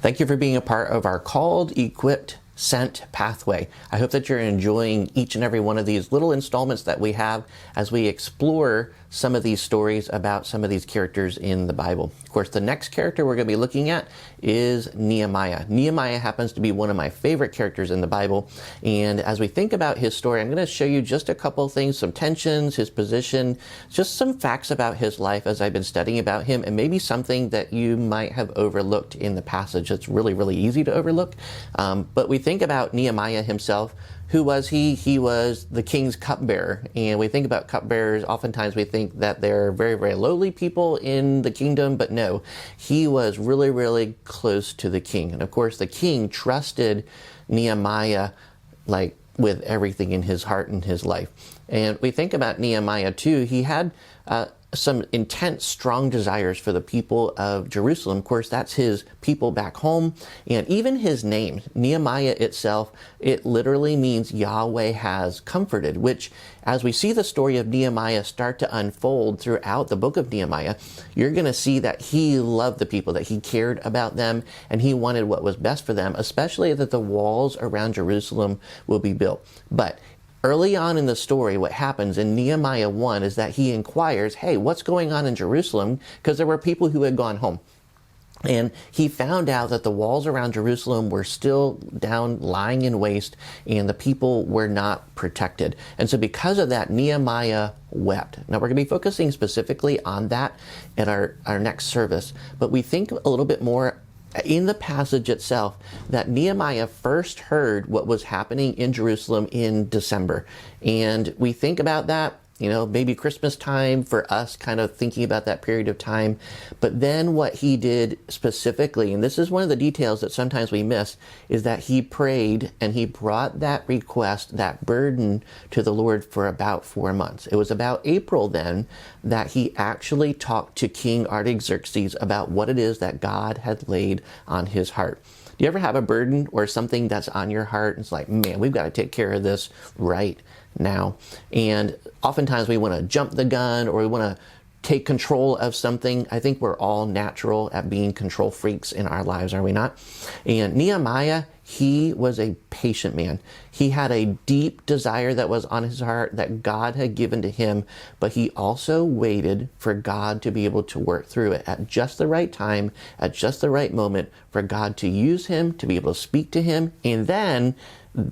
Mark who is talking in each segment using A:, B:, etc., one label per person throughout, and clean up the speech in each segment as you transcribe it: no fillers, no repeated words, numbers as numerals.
A: Thank you for being a part of our Called, Equipped, Sent pathway. I hope that you're enjoying each and every one of these little installments that we have as we explore some of these stories about some of these characters in the Bible. Of course, the next character we're going to be looking at is Nehemiah. Nehemiah happens to be one of my favorite characters in the Bible. And as we think about his story, I'm going to show you just a couple of things, some tensions, his position, just some facts about his life as I've been studying about him, and maybe something that you might have overlooked in the passage. It's really, really easy to overlook. But we think about Nehemiah himself. Who was he? He was the king's cupbearer. And we think about cupbearers, oftentimes we think that they're very, very lowly people in the kingdom, but no, he was really, really close to the king. And of course, the king trusted Nehemiah like with everything in his heart and his life. And we think about Nehemiah too. He had some intense, strong desires for the people of Jerusalem. Of course, that's his people back home. And even his name, Nehemiah itself, it literally means Yahweh has comforted, which as we see the story of Nehemiah start to unfold throughout the book of Nehemiah, you're going to see that he loved the people, that he cared about them, and he wanted what was best for them, especially that the walls around Jerusalem will be built. But early on in the story, what happens in Nehemiah 1 is that he inquires, hey, what's going on in Jerusalem? Because there were people who had gone home. And he found out that the walls around Jerusalem were still down, lying in waste, and the people were not protected. And so because of that, Nehemiah wept. Now, we're going to be focusing specifically on that at our next service. But we think a little bit more in the passage itself that Nehemiah first heard what was happening in Jerusalem in December. And we think about that, maybe Christmas time for us, kind of thinking about that period of time. But then what he did specifically, and this is one of the details that sometimes we miss, is that he prayed and he brought that request, that burden to the Lord for about 4 months. It was about April then that he actually talked to King Artaxerxes about what it is that God had laid on his heart. Do you ever have a burden or something that's on your heart? It's like, man, we've got to take care of this right now. And oftentimes we want to jump the gun or we want to take control of something. I think we're all natural at being control freaks in our lives, are we not? And Nehemiah, he was a patient man. He had a deep desire that was on his heart that God had given to him, but he also waited for God to be able to work through it at just the right time, at just the right moment, for God to use him, to be able to speak to him. And then,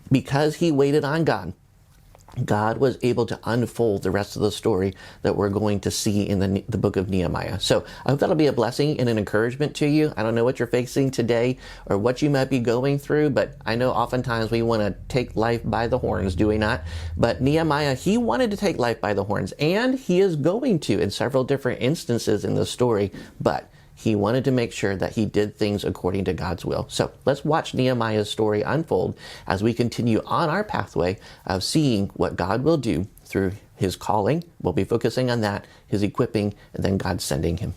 A: because he waited on God was able to unfold the rest of the story that we're going to see in the book of Nehemiah. So I hope that'll be a blessing and an encouragement to you. I don't know what you're facing today or what you might be going through, but I know oftentimes we want to take life by the horns, do we not? But Nehemiah, he wanted to take life by the horns, and he is going to in several different instances in the story, but he wanted to make sure that he did things according to God's will. So let's watch Nehemiah's story unfold as we continue on our pathway of seeing what God will do through his calling. We'll be focusing on that, his equipping, and then God sending him.